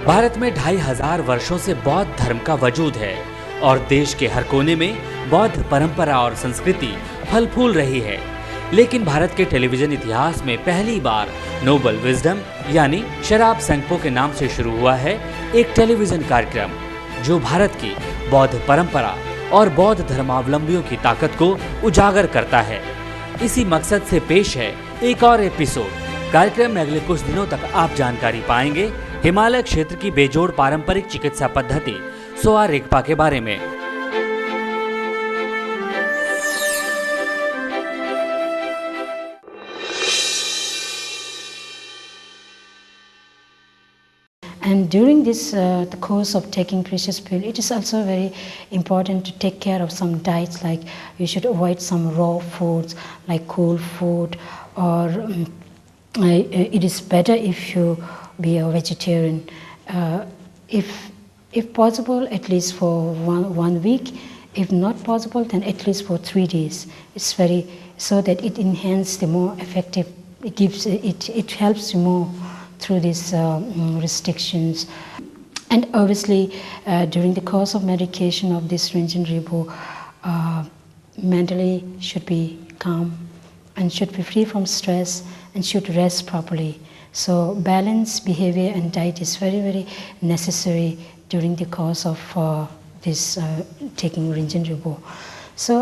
भारत में 2500 वर्षों से बौद्ध धर्म का वजूद है और देश के हर कोने में बौद्ध परंपरा और संस्कृति फल फूल रही है। लेकिन भारत के टेलीविजन इतिहास में पहली बार नोबल विजडम यानी शराब संगपो के नाम से शुरू हुआ है एक टेलीविजन कार्यक्रम जो भारत की बौद्ध परंपरा और बौद्ध धर्मावलंबियों की ताकत को उजागर करता है। इसी मकसद से पेश है एक और एपिसोड। कार्यक्रम में अगले कुछ दिनों तक आप जानकारी पाएंगे हिमालय क्षेत्र की बेजोड़ पारंपरिक चिकित्सा पद्धति सोआ रिगपा के बारे में। And during this the course of taking precious pill, it is also very important to take care of some diets, like you should avoid some raw foods like cold food, or it is better if you be a vegetarian. If possible, at least for one week. If not possible, then at least for 3 days. It's very so that it enhances the more effective. It helps you more through these restrictions. And obviously, during the course of medication of this Rinchen Ribo, mentally should be calm and should be free from stress and should rest properly. So balanced behavior and diet is very, very necessary during the course of this taking Rinchen Ribo. So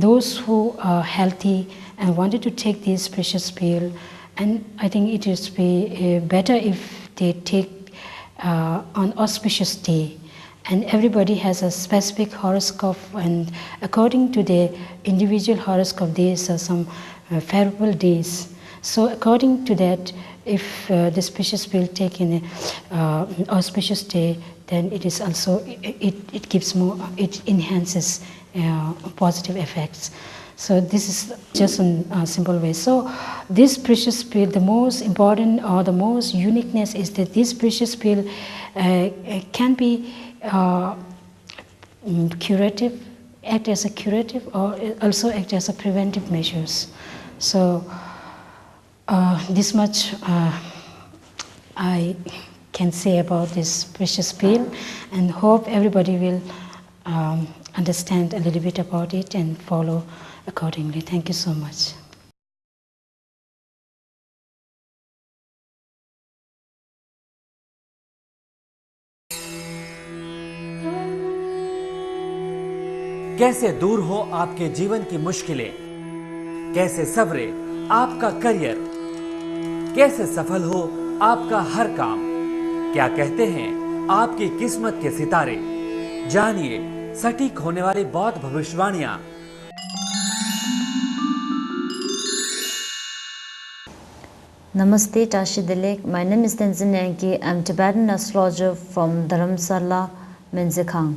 those who are healthy and wanted to take this precious pill, and I think it is be better if they take on auspicious day. And everybody has a specific horoscope, and according to the individual horoscope, these are some favorable days. So according to that, if this precious pill taken an auspicious day, then it is also it gives more, it enhances positive effects. So this is just a simple way. So this precious pill, the most important or the most uniqueness is that this precious pill can be curative, act as a curative, or also act as a preventive measures. So this much I can say about this precious pill, and hope everybody will understand a little bit about it and follow accordingly. Thank you so much. कैसे दूर हो आपके जीवन की मुश्किलें, कैसे सवरे आपका career, कैसे सफल हो आपका हर काम, क्या कहते हैं आपकी किस्मत के सितारे, जानिए सटीक होने वाली बौद्ध भविष्यवाणियां। Namaste Tashi Dilek. My name is Tenzin Yanki. I'm Tibetan astrologer from Dharamsala, Menzikhang.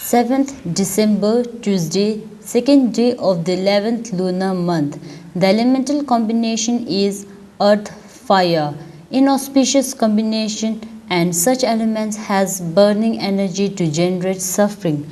7th December, Tuesday, second day of the 11th lunar month. The elemental combination is earth, fire. Inauspicious combination, and such elements has burning energy to generate suffering.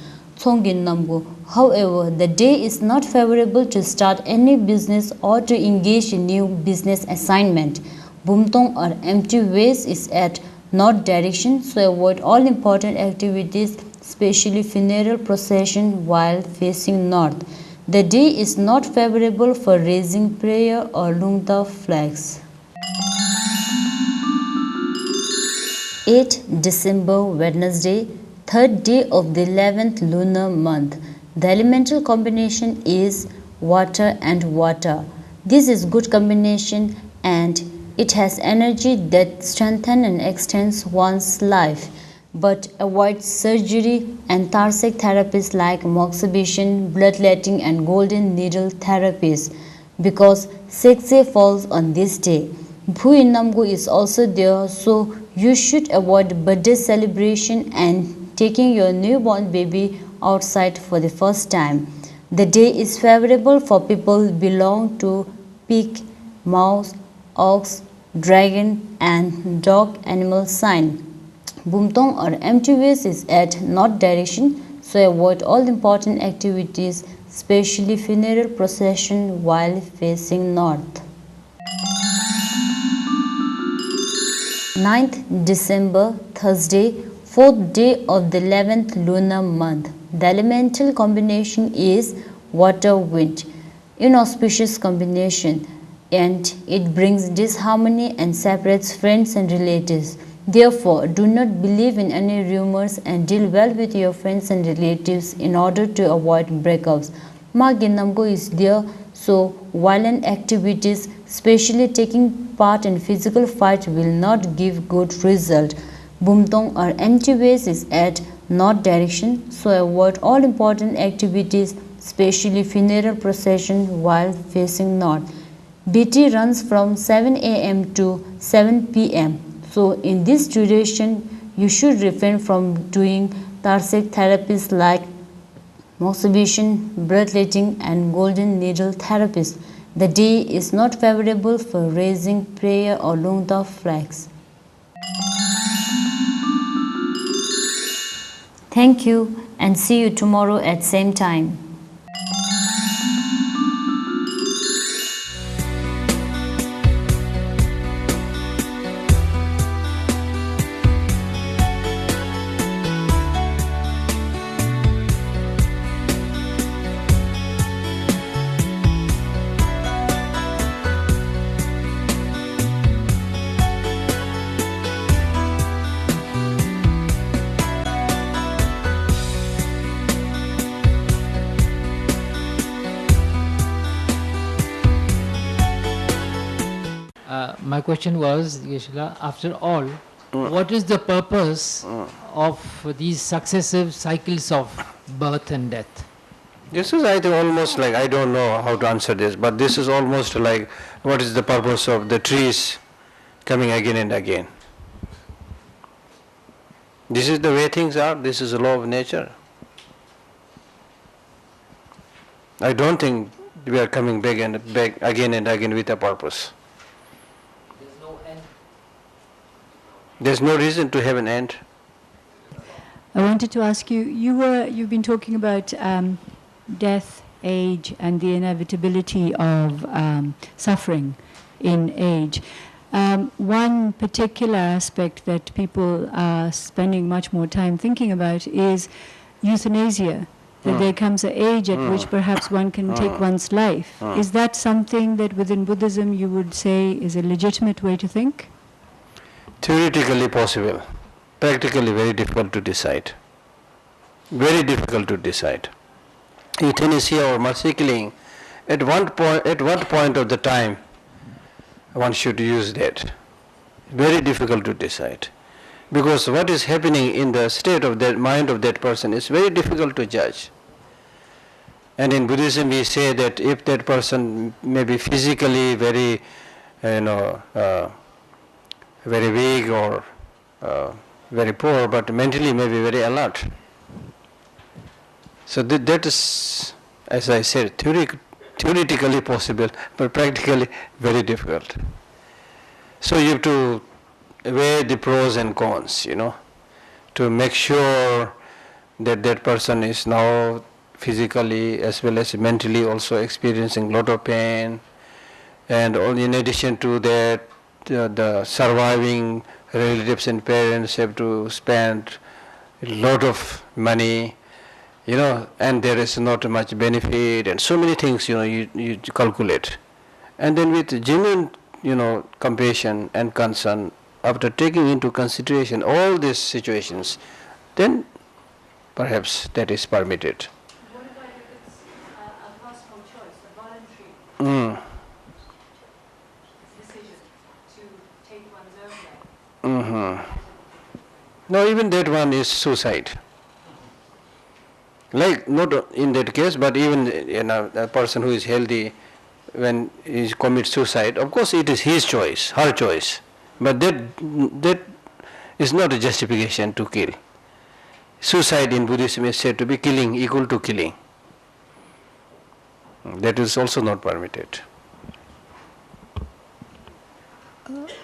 However, the day is not favorable to start any business or to engage in new business assignment. Bumtong or empty ways is at north direction, so avoid all important activities, especially funeral procession, while facing north. The day is not favorable for raising prayer or lungta flags. 8 December, Wednesday, third day of the 11th lunar month. The elemental combination is water and water. This is good combination and it has energy that strengthens and extends one's life. But avoid surgery and thoracic therapies like moxibustion, bloodletting and golden needle therapies because Sekse falls on this day. Bhuinamgu is also there, so you should avoid birthday celebration and taking your newborn baby outside for the first time. The day is favorable for people belong to pig, mouse, ox, dragon and dog animal sign. Bumtong or empty ways is at north direction, so avoid all important activities, especially funeral procession while facing north. 9th December, Thursday, 4th day of the 11th lunar month. The elemental combination is water-wind, inauspicious combination, and it brings disharmony and separates friends and relatives. Therefore, do not believe in any rumors and deal well with your friends and relatives in order to avoid breakups. Ma Ginamgo is there, so violent activities, especially taking part in physical fight, will not give good result. Bumtong or anti-ways is at north direction, so avoid all important activities, especially funeral procession, while facing north. BT runs from 7 a.m. to 7 p.m. So in this duration, you should refrain from doing thoracic therapies like masturbation, bloodletting, and golden needle therapies. The day is not favorable for raising prayer or lungta flags. Thank you and see you tomorrow at same time. My question was, Yeshila, after all, what is the purpose of these successive cycles of birth and death? This is, I think, almost like, I don't know how to answer this, but this is almost like, what is the purpose of the trees coming again and again? This is the way things are, this is the law of nature. I don't think we are coming back again and again with a purpose. There's no end. There's no reason to have an end. I wanted to ask you, you've been talking about death, age, and the inevitability of suffering in age. One particular aspect that people are spending much more time thinking about is euthanasia, that there comes an age at which perhaps one can take one's life. Is that something that within Buddhism you would say is a legitimate way to think? Theoretically possible, practically very difficult to decide. Very difficult to decide. Euthanasia or mercy killing, at what point of the time one should use that? Very difficult to decide. Because what is happening in the state of that mind of that person is very difficult to judge. And in Buddhism we say that if that person may be physically very, very weak or very poor, but mentally may be very alert. So that is, as I said, theoretically possible, but practically very difficult. So you have to weigh the pros and cons, to make sure that that person is now physically as well as mentally also experiencing a lot of pain, and in addition to that, the surviving relatives and parents have to spend a lot of money, and there is not much benefit, and so many things, you calculate. And then with genuine, compassion and concern, after taking into consideration all these situations, then perhaps that is permitted. What about if it's a personal choice, a voluntary decision to take one's own life? No, even that one is suicide. Like, not in that case, but even a person who is healthy, when he commits suicide, of course it is his choice, her choice. But that is not a justification to kill. Suicide in Buddhism is said to be killing, equal to killing. That is also not permitted.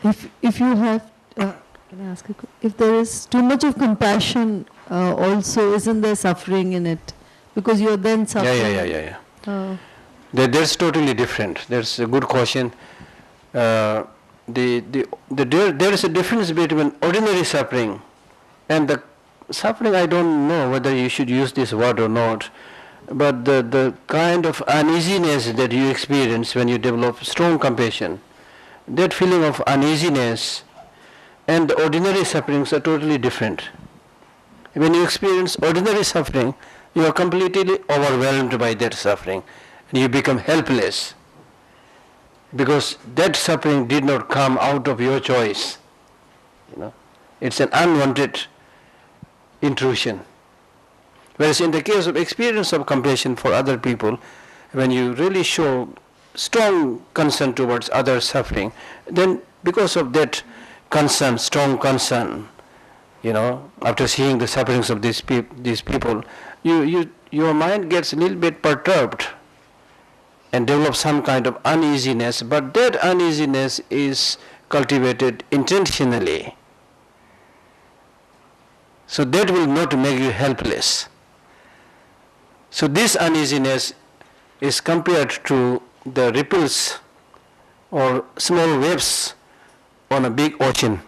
If you have, can I ask a question? If there is too much of compassion, also isn't there suffering in it? Because you're then suffering. Yeah. That's totally different. That's a good question. there is a difference between ordinary suffering and the suffering. I don't know whether you should use this word or not, but the kind of uneasiness that you experience when you develop strong compassion, that feeling of uneasiness and the ordinary sufferings are totally different. When you experience ordinary suffering, you are completely overwhelmed by that suffering and you become helpless because that suffering did not come out of your choice. It's an unwanted intrusion. Whereas in the case of experience of compassion for other people, when you really show strong concern towards others' suffering, then because of that concern, strong concern, after seeing the sufferings of these people, your mind gets a little bit perturbed and develops some kind of uneasiness, but that uneasiness is cultivated intentionally. So that will not make you helpless. So this uneasiness is compared to the ripples or small waves on a big ocean.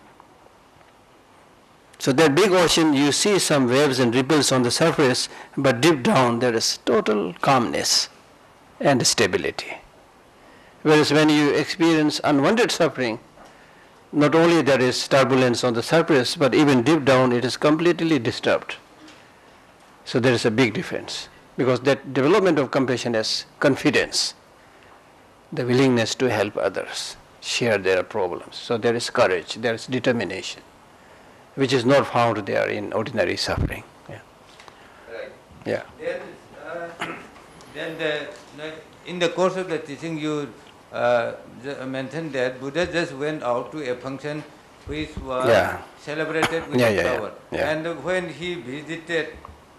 So that big ocean, you see some waves and ripples on the surface, but deep down there is total calmness and stability. Whereas when you experience unwanted suffering, not only there is turbulence on the surface, but even deep down it is completely disturbed. So there is a big difference, because that development of compassion is confidence, the willingness to help others, share their problems. So there is courage, there is determination, which is not found there in ordinary suffering. Yeah. Right. Yeah. Then in the course of the teaching, you mentioned that Buddha just went out to a function which was celebrated with a flower. And when he visited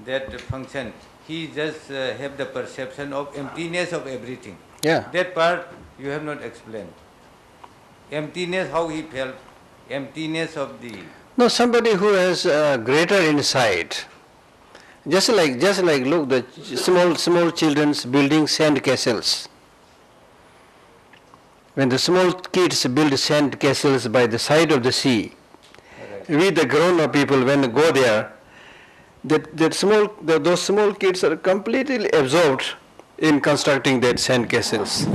that function, he just have the perception of emptiness of everything. Yeah. That part you have not explained. Emptiness, how he felt, emptiness of the... No, somebody who has greater insight. Just like look, the small children's building sand castles. When the small kids build sand castles by the side of the sea, we the grown-up people, when we go there, those small kids are completely absorbed in constructing that sand castles.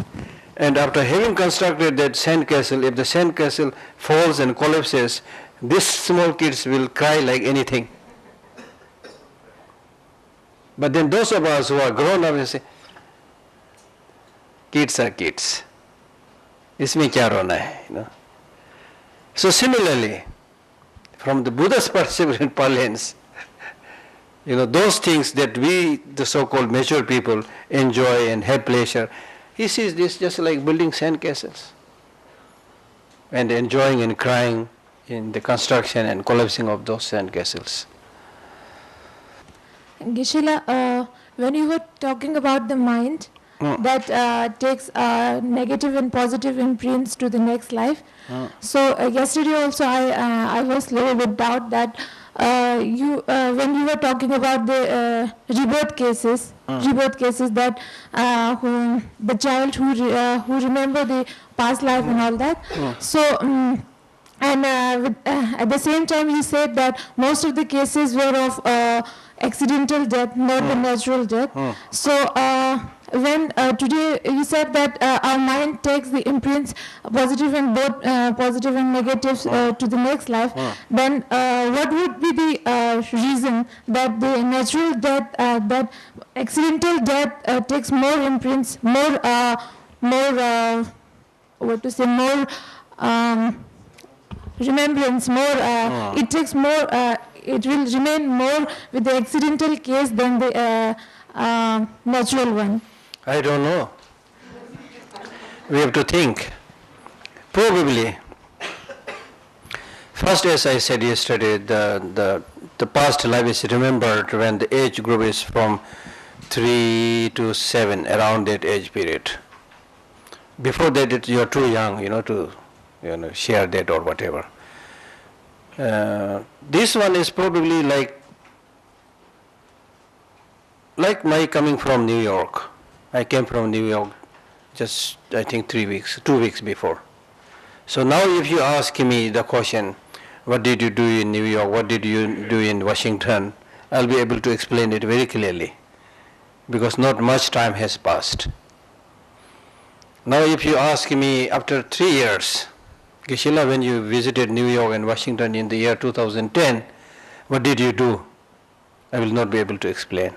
And after having constructed that sand castle, if the sand castle falls and collapses, these small kids will cry like anything. But then those of us who are grown up will say, kids are kids. Isme kya rona hai, So similarly, from the Buddha's perception parlance, those things that we, the so-called mature people, enjoy and have pleasure, he sees this just like building sand castles and enjoying and crying in the construction and collapsing of those sand castles. Geshe-la, when you were talking about the mind that takes negative and positive imprints to the next life, so yesterday also I was little bit doubt that when you were talking about the rebirth cases that the child who remember the past life and all that, so. And at the same time, you said that most of the cases were of accidental death, not the natural death. So when today you said that our mind takes the imprints, positive and both positive and negatives to the next life, then what would be the reason that the natural death, that accidental death takes more imprints, more remembrance, more it takes more, it will remain more with the accidental case than the natural one? I don't know. We have to think. Probably. First, as I said yesterday, the past life is remembered when the age group is from 3 to 7, around that age period. Before that, you are too young, to share that or whatever. This one is probably like my coming from New York. I came from New York just, I think, 2 weeks before. So now if you ask me the question, what did you do in New York, what did you do in Washington, I'll be able to explain it very clearly, because not much time has passed. Now if you ask me after 3 years, Geshe-la, when you visited New York and Washington in the year 2010, what did you do? I will not be able to explain,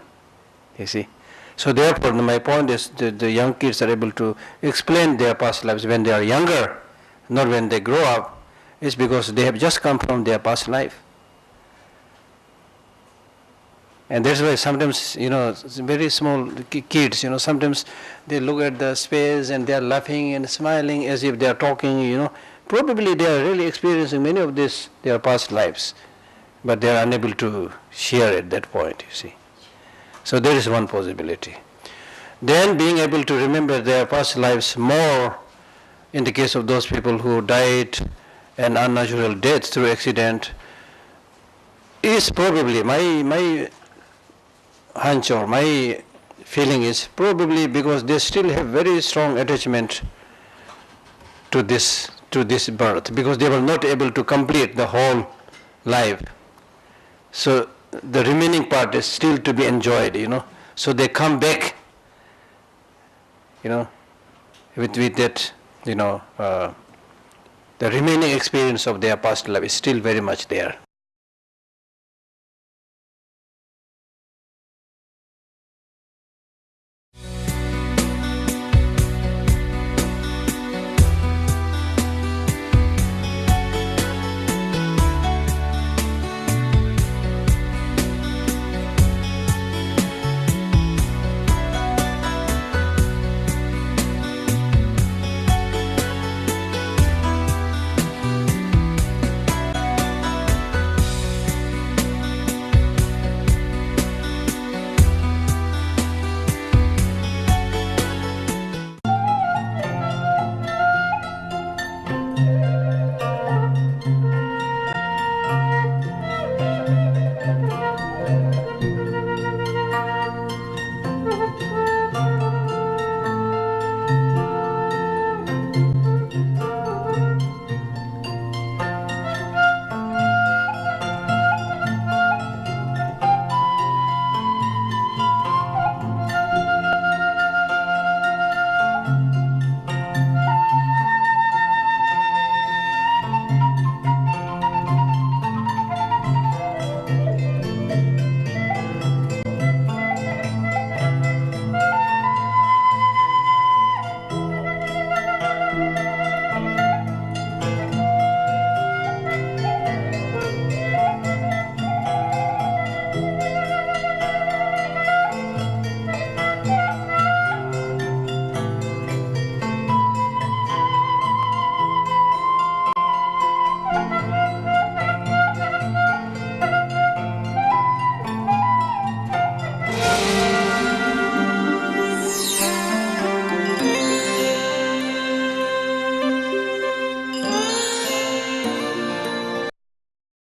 you see. So therefore, my point is that the young kids are able to explain their past lives when they are younger, not when they grow up. It's because they have just come from their past life. And that's why sometimes, very small kids, sometimes they look at the space and they are laughing and smiling as if they are talking, Probably they are really experiencing many of this, their past lives, but they are unable to share at that point, you see. So there is one possibility. Then being able to remember their past lives more, in the case of those people who died an unnatural death through accident, is probably my hunch or my feeling is probably because they still have very strong attachment to this birth, because they were not able to complete the whole life. So the remaining part is still to be enjoyed, So they come back, with that, the remaining experience of their past life is still very much there.